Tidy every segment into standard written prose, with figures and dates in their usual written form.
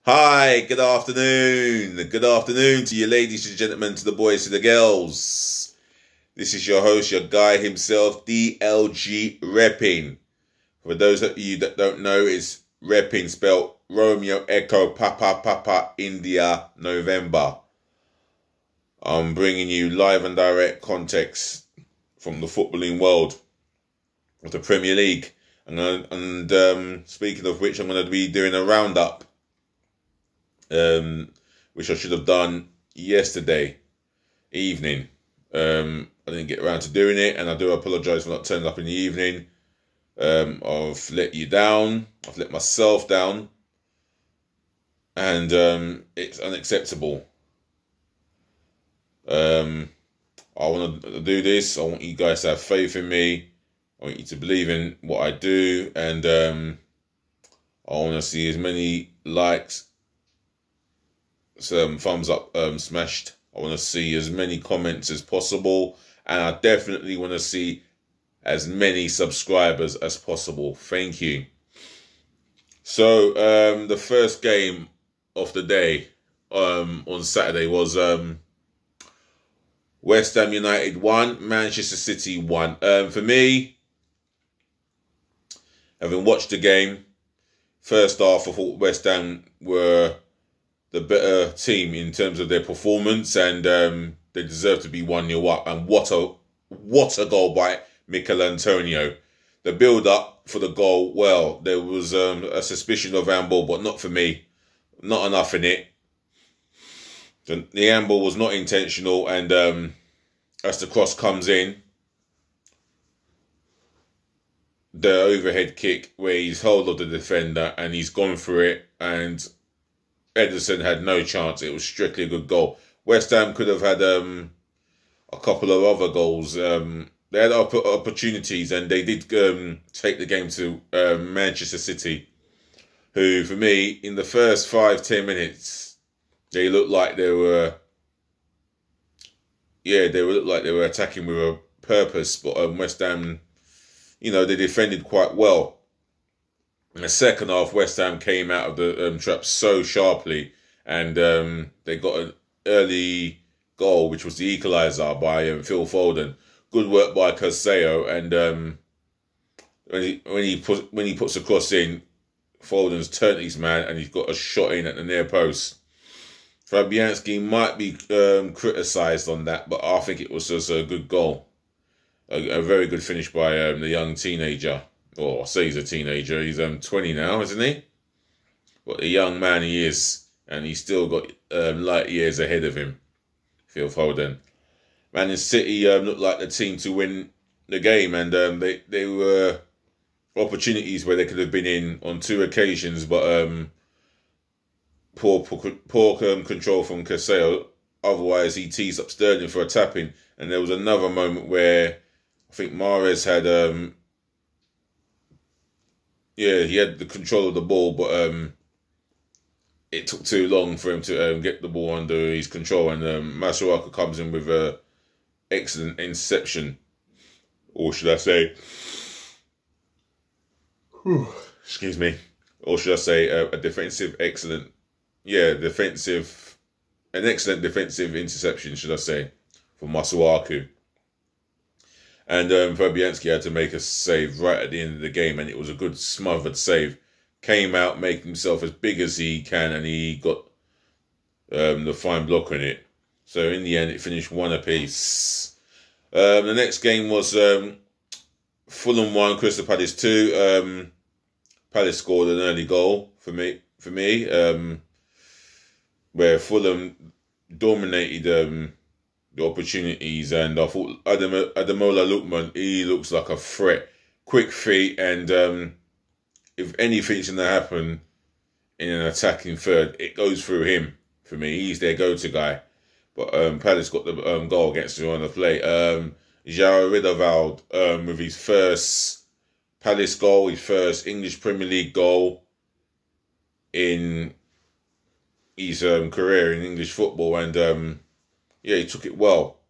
Hi, good afternoon. Good afternoon to you ladies and gentlemen, to the boys, to the girls. This is your host, your guy himself, DLG REPPIN. For those of you that don't know, it's REPPIN spelled Romeo Echo Papa Papa India November. I'm bringing you live and direct context from the footballing world of the Premier League. And speaking of which, I'm going to be doing a roundup, which I should have done yesterday evening. I didn't get around to doing it, and I do apologise for not turning up in the evening. I've let you down. I've let myself down, and it's unacceptable. I want to do this. I want you guys to have faith in me. I want you to believe in what I do, and I want to see as many likes, some thumbs up smashed. I want to see as many comments as possible, and I definitely want to see as many subscribers as possible. Thank you. So the first game of the day on Saturday was West Ham United 1, Manchester City 1. For me, having watched the game, first half I thought West Ham were the better team in terms of their performance, and they deserve to be 1-0 up. And what a goal by Mikel Antonio. The build-up for the goal, well, there was a suspicion of handball, but not for me. Not enough in it. The handball was not intentional, and as the cross comes in, the overhead kick where he's hold of the defender and he's gone for it, and Ederson had no chance. It was strictly a good goal. West Ham could have had a couple of other goals. They had opportunities, and they did take the game to Manchester City, who, for me, in the first 5-10 minutes, they looked like they were, looked like they were attacking with a purpose. But West Ham, they defended quite well. In the second half, West Ham came out of the trap so sharply, and they got an early goal, which was the equaliser by Phil Foden. Good work by Caicedo, and when he puts the cross in, Foden's turned his man, and he's got a shot in at the near post. Fabianski might be criticised on that, but I think it was just a good goal, a very good finish by the young teenager. Or I say he's a teenager. He's 20 now, isn't he? What a young man he is, and he's still got light years ahead of him. Phil Foden. Man City looked like the team to win the game, and they were opportunities where they could have been in on 2 occasions, but poor control from Caicedo. Otherwise, he teased up Sterling for a tap-in, and there was another moment where I think Mahrez had he had the control of the ball, but it took too long for him to get the ball under his control, and Masuaku comes in with an excellent interception, or should I say, excuse me, or should I say an excellent defensive interception, should I say, from Masuaku. And Fabianski had to make a save right at the end of the game, and it was a good smothered save. Came out, making himself as big as he can, and he got the fine block on it. So in the end, it finished 1 apiece. The next game was Fulham 1, Crystal Palace 2. Palace scored an early goal for me, where Fulham dominated the opportunities, and I thought Ademola Lookman, he looks like a threat. Quick feet, and if anything's going to happen in an attacking third, it goes through him. For me, he's their go-to guy. But Palace got the goal against him on the play. João Riedewald with his first Palace goal, his first English Premier League goal in his career in English football, and he took it well.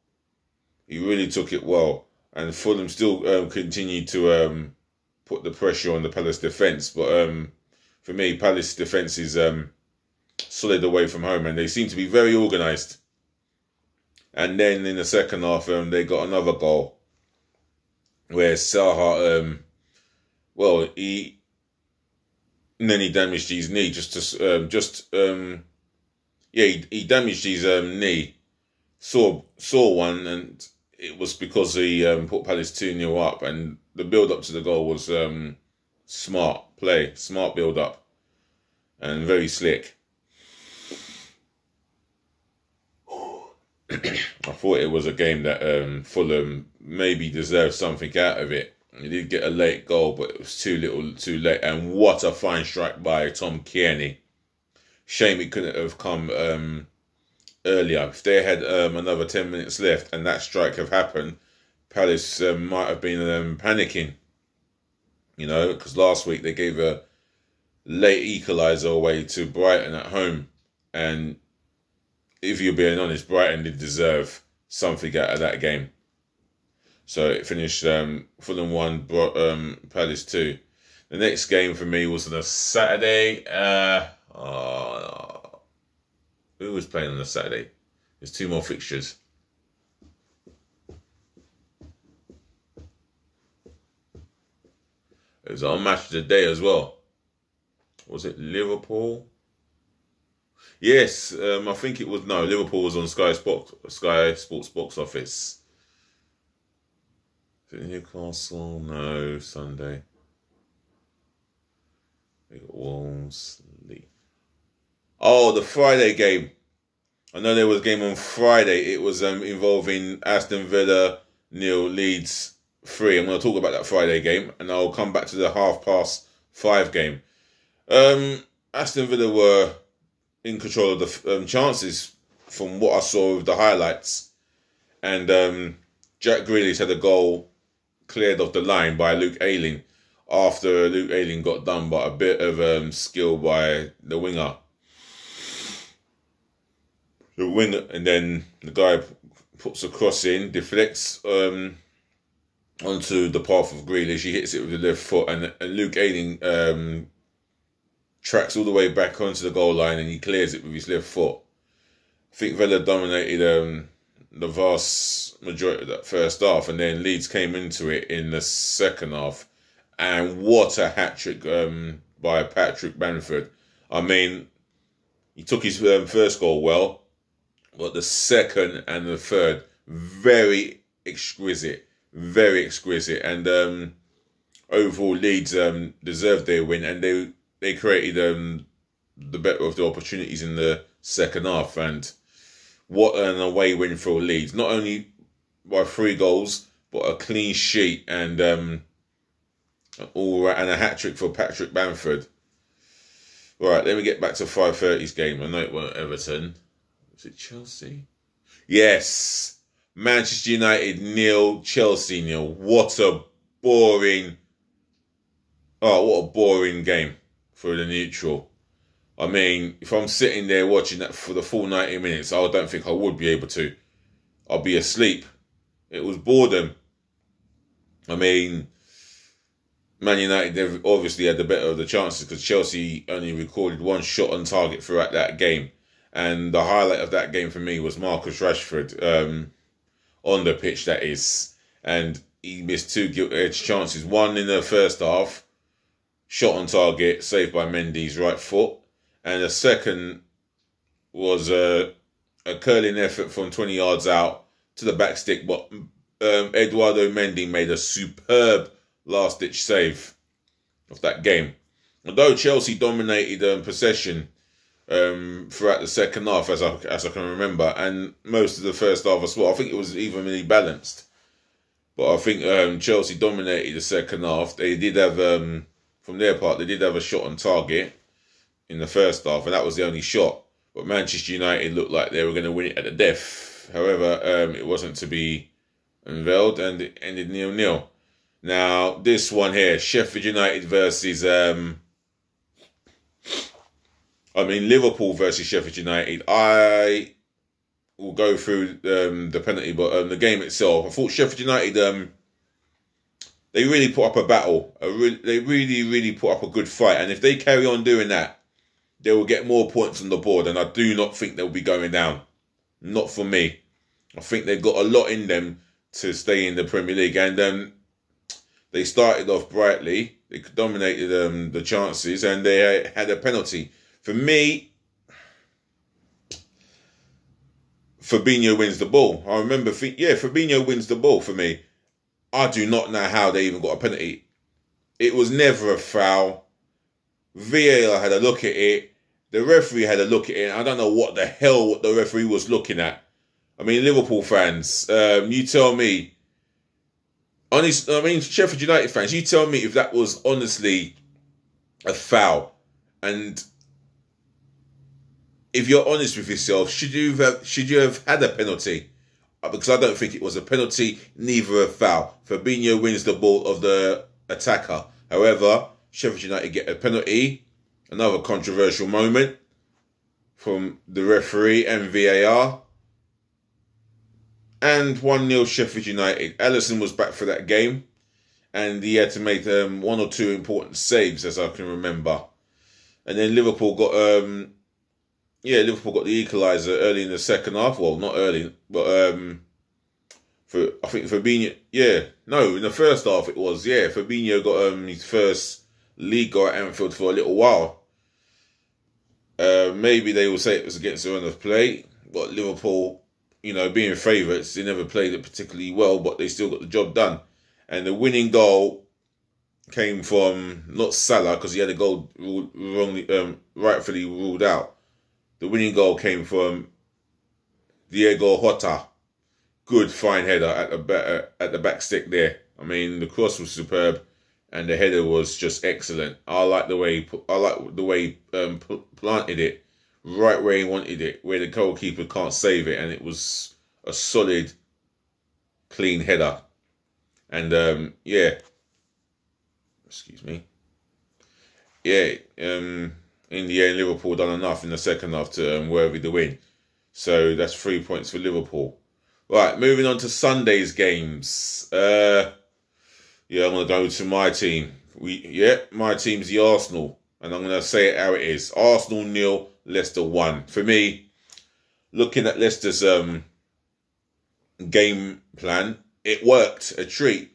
He really took it well. And Fulham still continued to put the pressure on the Palace defence. But for me, Palace defence is solid away from home, and they seem to be very organised. And then in the second half, they got another goal where Saha, he nearly damaged his knee he damaged his knee. Saw one, and it was because he put Palace 2-0 up, and the build up to the goal was smart play, smart build up, and very slick. I thought it was a game that Fulham maybe deserved something out of it. He did get a late goal, but it was too little, too late. And what a fine strike by Tom Kearney. Shame it couldn't have come earlier. If they had another 10 minutes left and that strike have happened, Palace might have been panicking. You know, because last week they gave a late equaliser away to Brighton at home. And if you're being honest, Brighton did deserve something out of that game. So it finished Fulham 1, Palace 2. The next game for me was on a Saturday. Who was playing on the Saturday? There's 2 more fixtures. It was on Match of the Day as well. Was it Liverpool? Yes, I think it was. No, Liverpool was on Sky Sports box office. Is it Newcastle? No, Sunday. We got Wolves. Oh, the Friday game. I know there was a game on Friday. It was involving Aston Villa 0, Leeds 3. I'm going to talk about that Friday game, and I'll come back to the 5:30 game. Aston Villa were in control of the chances from what I saw of the highlights. And Jack Grealish had a goal cleared off the line by Luke Ayling after Luke Ayling got done by a bit of skill by the winger. And then the guy puts a cross in, deflects onto the path of Grealish. He hits it with the left foot, and Luke Ayling tracks all the way back onto the goal line, and he clears it with his left foot. I think Villa dominated the vast majority of that first half, and then Leeds came into it in the second half. And what a hat-trick by Patrick Bamford. I mean, he took his first goal well, but the second and the third, very exquisite. Very exquisite. And overall, Leeds deserved their win, and they created the better of the opportunities in the second half. And what an away win for Leeds. Not only by 3 goals, but a clean sheet and a hat-trick for Patrick Bamford. Right, let me get back to 5:30's game. I know it wasn't Everton. Was it Chelsea? Yes. Manchester United 0, Chelsea 0. What a boring game for the neutral. I mean, if I'm sitting there watching that for the full 90 minutes, I don't think I would be able to. I'll be asleep. It was boredom. I mean, Man United, they've obviously had the better of the chances because Chelsea only recorded 1 shot on target throughout that game. And the highlight of that game for me was Marcus Rashford on the pitch, that is. And he missed 2 gilt-edged chances. One in the first half, shot on target, saved by Mendy's right foot. And the second was a curling effort from 20 yards out to the back stick. But Eduardo Mendy made a superb last-ditch save of that game. Although Chelsea dominated possession throughout the second half, as I can remember, and most of the first half as well. I think it was evenly balanced. But I think Chelsea dominated the second half. They did have, from their part, they did have a shot on target in the first half, and that was the only shot. But Manchester United looked like they were going to win it at the death. However, it wasn't to be unveiled, and it ended 0-0. Now, this one here, Sheffield United versus... Liverpool versus Sheffield United. I will go through the penalty, but the game itself, I thought Sheffield United, they really put up a battle. They really put up a good fight. And if they carry on doing that, they will get more points on the board, and I do not think they'll be going down. Not for me. I think they've got a lot in them to stay in the Premier League, and they started off brightly. They dominated the chances, and they had a penalty. For me, Fabinho wins the ball. I remember, Fabinho wins the ball for me. I do not know how they even got a penalty. It was never a foul. VAR had a look at it. The referee had a look at it. I don't know what the hell the referee was looking at. I mean, Liverpool fans, you tell me. Sheffield United fans, you tell me if that was honestly a foul. And if you're honest with yourself, should you have had a penalty? Because I don't think it was a penalty, neither a foul. Fabinho wins the ball of the attacker. However, Sheffield United get a penalty. Another controversial moment from the referee and VAR. And 1-0 Sheffield United. Alisson was back for that game. And he had to make 1 or 2 important saves, as I can remember. And then Liverpool got Liverpool got the equaliser early in the second half. Well, not early, but I think Fabinho. In the first half it was. Fabinho got his first league goal at Anfield for a little while. Maybe they will say it was against the run of play, but Liverpool, being favourites, they never played it particularly well, but they still got the job done. And the winning goal came from not Salah, because he had a goal rightfully ruled out. The winning goal came from Diego Jota. Good, fine header at the back stick there. I mean, the cross was superb, and the header was just excellent. I like the way he planted it right where he wanted it, where the goalkeeper can't save it, and it was a solid, clean header. And excuse me. In the end, Liverpool done enough in the second half to worthy the win. So that's 3 points for Liverpool. Right, moving on to Sunday's games. I'm going to go to my team. My team's the Arsenal. And I'm going to say it how it is. Arsenal 0, Leicester 1. For me, looking at Leicester's game plan, it worked. A treat.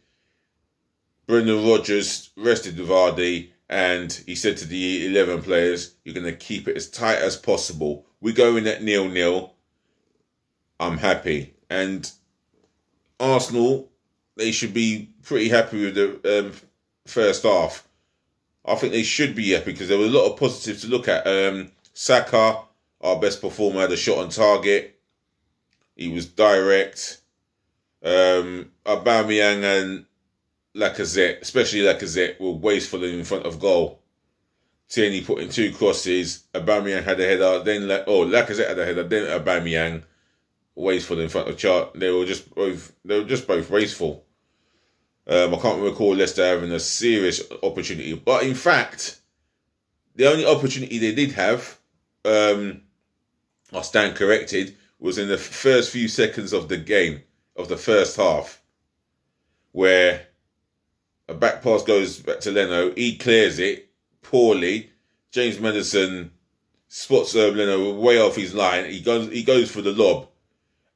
Brendan Rodgers rested Vardy, and he said to the 11 players, you're going to keep it as tight as possible. We go in at 0-0. I'm happy. And Arsenal, they should be pretty happy with the first half. I think they should be happy because there were a lot of positives to look at. Saka, our best performer, had a shot on target. He was direct. Aubameyang and Lacazette, especially Lacazette, were wasteful in front of goal. Tierney put in 2 crosses. Aubameyang had a header. Lacazette had a header. Then Aubameyang, wasteful in front of Chart. They were just both wasteful. I can't recall Leicester having a serious opportunity, but in fact, the only opportunity they did have, I stand corrected, was in the first few seconds of the game, of the first half, where a back pass goes back to Leno. He clears it poorly. James Maddison spots Leno way off his line. He goes for the lob,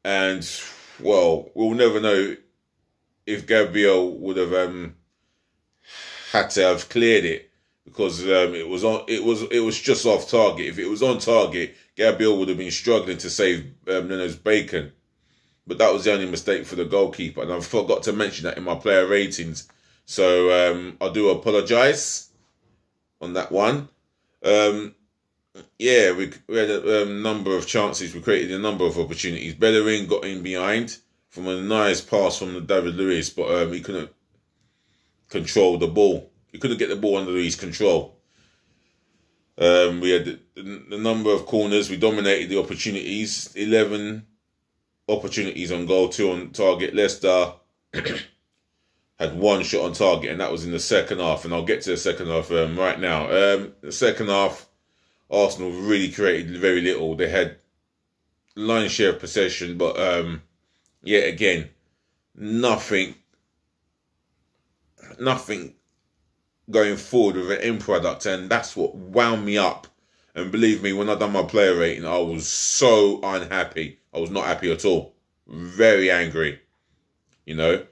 and well, we'll never know if Gabriel would have had to have cleared it, because it was just off target. If it was on target, Gabriel would have been struggling to save Leno's bacon. But that was the only mistake for the goalkeeper, and I forgot to mention that in my player ratings. So I do apologise on that one. We had a number of chances. We created a number of opportunities. Bellerin got in behind from a nice pass from David Luiz, but he couldn't control the ball. He couldn't get the ball under his control. We had the number of corners. We dominated the opportunities. 11 opportunities on goal, 2 on target. Leicester had 1 shot on target, and that was in the second half. And I'll get to the second half right now. The second half, Arsenal really created very little. They had lion's share of possession, but again, nothing going forward with an end product, and that's what wound me up And believe me, when I done my player rating, I was so unhappy. I was not happy at all. Very angry, you know.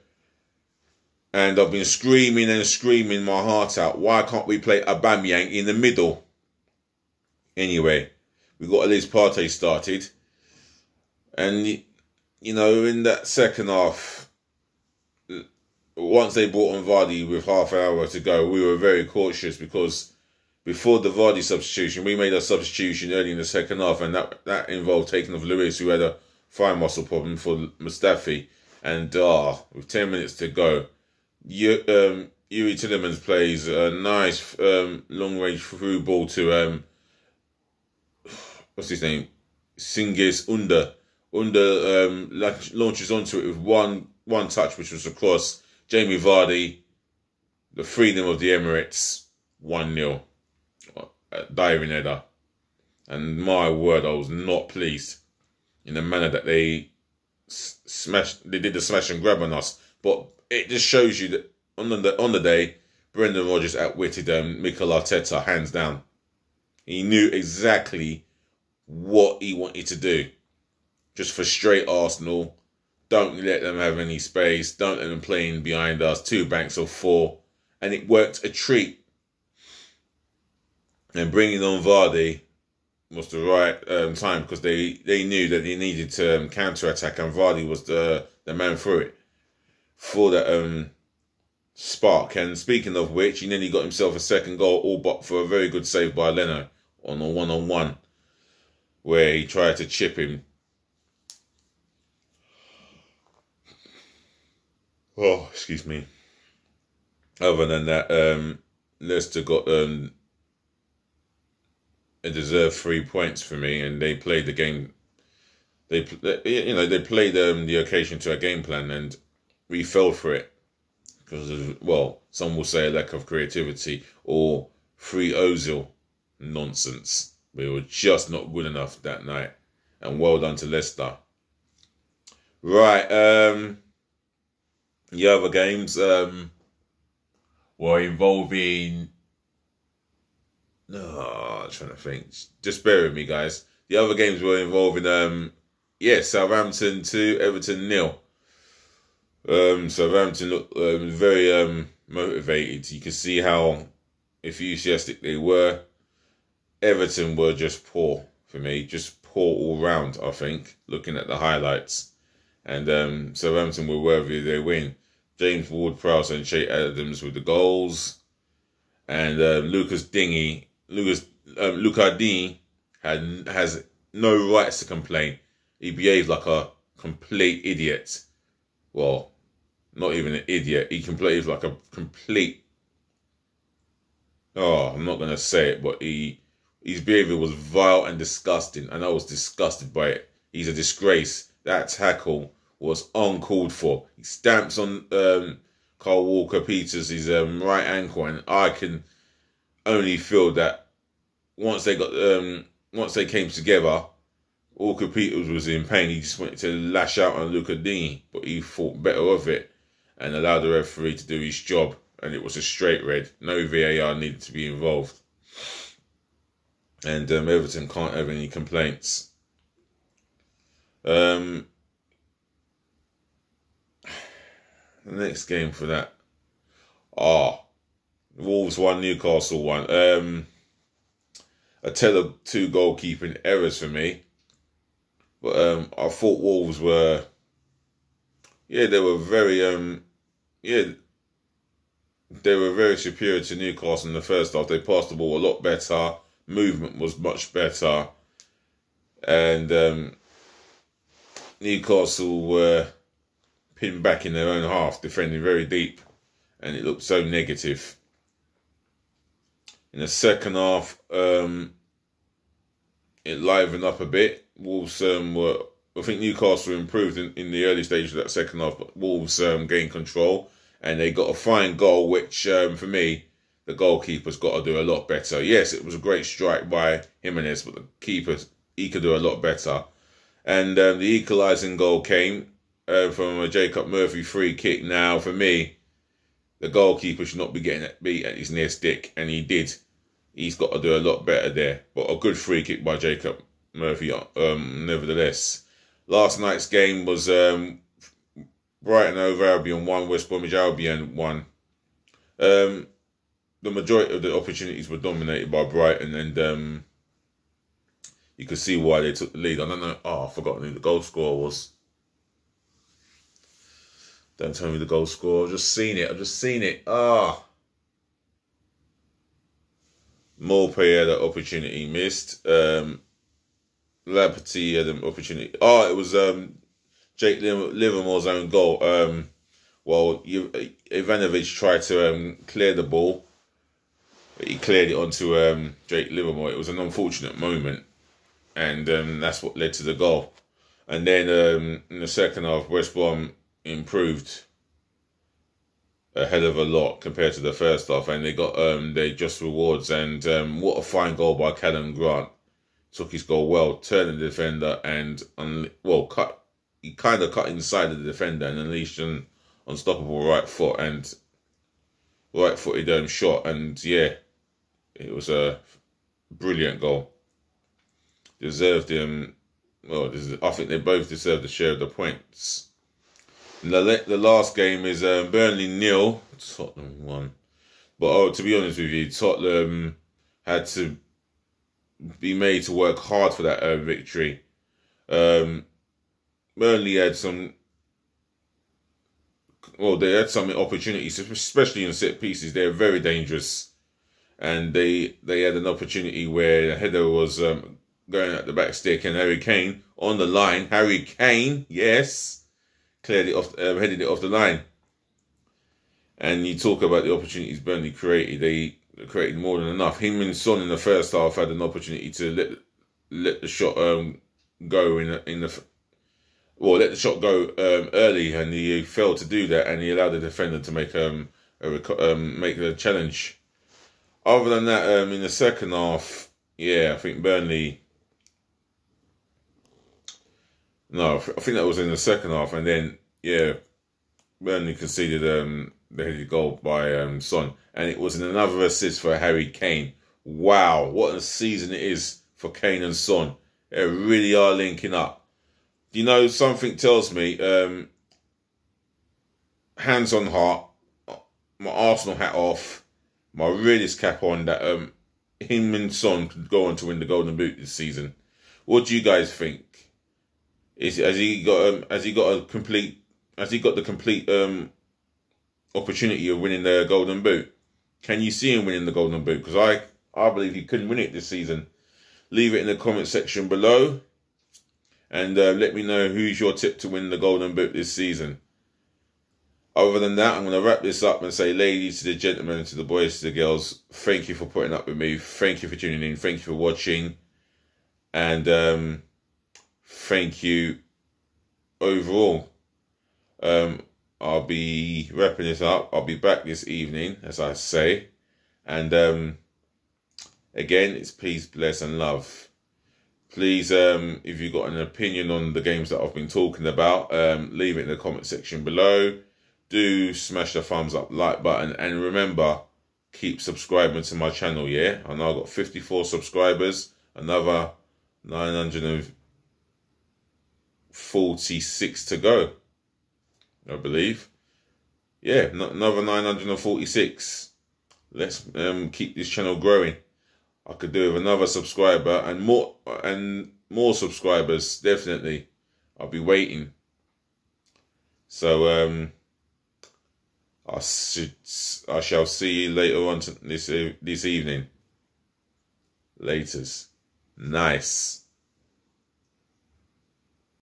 And I've been screaming and screaming my heart out. Why can't we play Aubameyang in the middle? Anyway, we got at least Partey started. And, you know, in that second half, once they brought on Vardy with half an hour to go, we were very cautious because before the Vardy substitution, we made a substitution early in the second half, and that involved taking off Lewis, who had a thigh muscle problem, for Mustafi. And with 10 minutes to go, Yuri Tillemans plays a nice long-range through ball to what's his name? Singis Under launches onto it with one touch, which was across. Jamie Vardy, the freedom of the Emirates, 1-0. Diving header. And my word, I was not pleased in the manner that they did the smash and grab on us. But it just shows you that on the day, Brendan Rodgers outwitted Mikel Arteta, hands down. He knew exactly what he wanted to do. Just frustrate Arsenal. Don't let them have any space. Don't let them play in behind us. 2 banks of 4. And it worked a treat. And bringing on Vardy was the right time, because they knew that they needed to counter-attack, and Vardy was the man for it. For that spark. And speaking of which, he nearly got himself a second goal, all but for a very good save by Leno on a one-on-one, where he tried to chip him. Oh, excuse me. Other than that, Leicester got a deserved 3 points for me, and they played the game. They played the occasion to a game plan, and we fell for it because of, well, some will say a lack of creativity or free Ozil nonsense. We were just not good enough that night, and well done to Leicester. Right, the other games were involving... I'm trying to think. Just bear with me, guys. The other games were involving, Southampton 2, Everton 0. Southampton looked very motivated. You can see how enthusiastic they were. Everton were just poor for me. Just poor all round, I think, looking at the highlights. And Southampton were worthy of their win. James Ward-Prowse and Che Adams with the goals. And Luca Digne has no rights to complain. He behaved like a complete idiot. Well, not even an idiot. He behaved like a complete... I'm not going to say it, but his behaviour was vile and disgusting. And I was disgusted by it. He's a disgrace. That tackle was uncalled for. He stamps on Carl Walker-Peters' right ankle, and I can only feel that once they came together, Walker-Peters was in pain. He just wanted to lash out on Luca Digne, but he thought better of it and allowed the referee to do his job, and it was a straight red. No VAR needed to be involved. And Everton can't have any complaints. The next game for that. Wolves 1, Newcastle 1. A tale of 2 goalkeeping errors for me. But I thought Wolves were... they were very... they were very superior to Newcastle in the first half. They passed the ball a lot better. Movement was much better. And Newcastle were pinned back in their own half, defending very deep. And it looked so negative. In the second half, it livened up a bit. Wolves I think Newcastle improved in the early stages of that second half, but Wolves gained control, and they got a fine goal, which for me, the goalkeeper's got to do a lot better. Yes, it was a great strike by Jimenez, but the keeper, he could do a lot better. And the equalising goal came from a Jacob Murphy free kick. Now, for me, the goalkeeper should not be getting beat at his near stick, and he did. he's got to do a lot better there. But a good free kick by Jacob Murphy, nevertheless. Last night's game was Brighton over Albion 1, West Bromwich Albion 1. The majority of the opportunities were dominated by Brighton, and you could see why they took the lead. I don't know. Oh, I've forgotten who the goal scorer was. Don't tell me the goal scorer. I've just seen it. Morpay had an opportunity missed. Lamptey had an opportunity. Oh, it was Jake Livermore's own goal. Well, Ivanovic tried to clear the ball. He cleared it onto Jake Livermore. It was an unfortunate moment, and that's what led to the goal. And then in the second half, West Brom improved a hell of a lot compared to the first half, and they got their just rewards. And what a fine goal by Callum Grant! Took his goal well, turned the defender, and he kind of cut inside the defender and unleashed an unstoppable right foot and right-footed shot. And yeah, it was a brilliant goal. Deserved him. Well, I think they both deserved a share of the points. And the last game is Burnley 0, Tottenham 1. But to be honest with you, Tottenham had to be made to work hard for that victory. Burnley had some. Well, they had some opportunities, especially in set pieces. They're very dangerous, and they had an opportunity where the header was going at the back stick, and Harry Kane on the line. Harry Kane, yes, cleared it off, headed it off the line. And you talk about the opportunities Burnley created. They created more than enough. Him and Son in the first half had an opportunity to let the shot go let the shot go early, and he failed to do that, and he allowed the defender to make the challenge. Other than that, in the second half, yeah, I think Burnley. No, I think that was in the second half, and then yeah, Burnley conceded the headed goal by Son, and it was another assist for Harry Kane. Wow, what a season it is for Kane and Son. They really are linking up. You know, something tells me, hands on heart, my Arsenal hat off, my realist cap on, that him and Son could go on to win the Golden Boot this season. What do you guys think? Has he got the complete opportunity of winning the Golden Boot? Can you see him winning the Golden Boot? Because I believe he couldn't win it this season. Leave it in the comment section below, and let me know who's your tip to win the Golden Boot this season. Other than that, I'm going to wrap this up and say, ladies to the gentlemen, to the boys to the girls, thank you for putting up with me. Thank you for tuning in. Thank you for watching. And thank you overall. I'll be wrapping this up. I'll be back this evening, as I say. And again, it's peace, bless, and love. Please, if you've got an opinion on the games that I've been talking about, leave it in the comment section below. Do smash the thumbs up, like button, and remember, keep subscribing to my channel, yeah? I know I've got 54 subscribers, another 946 to go, I believe. Yeah, another 946. Let's keep this channel growing. I could do with another subscriber and more subscribers, definitely. I'll be waiting. So I shall see you later on this evening. Laters. Nice.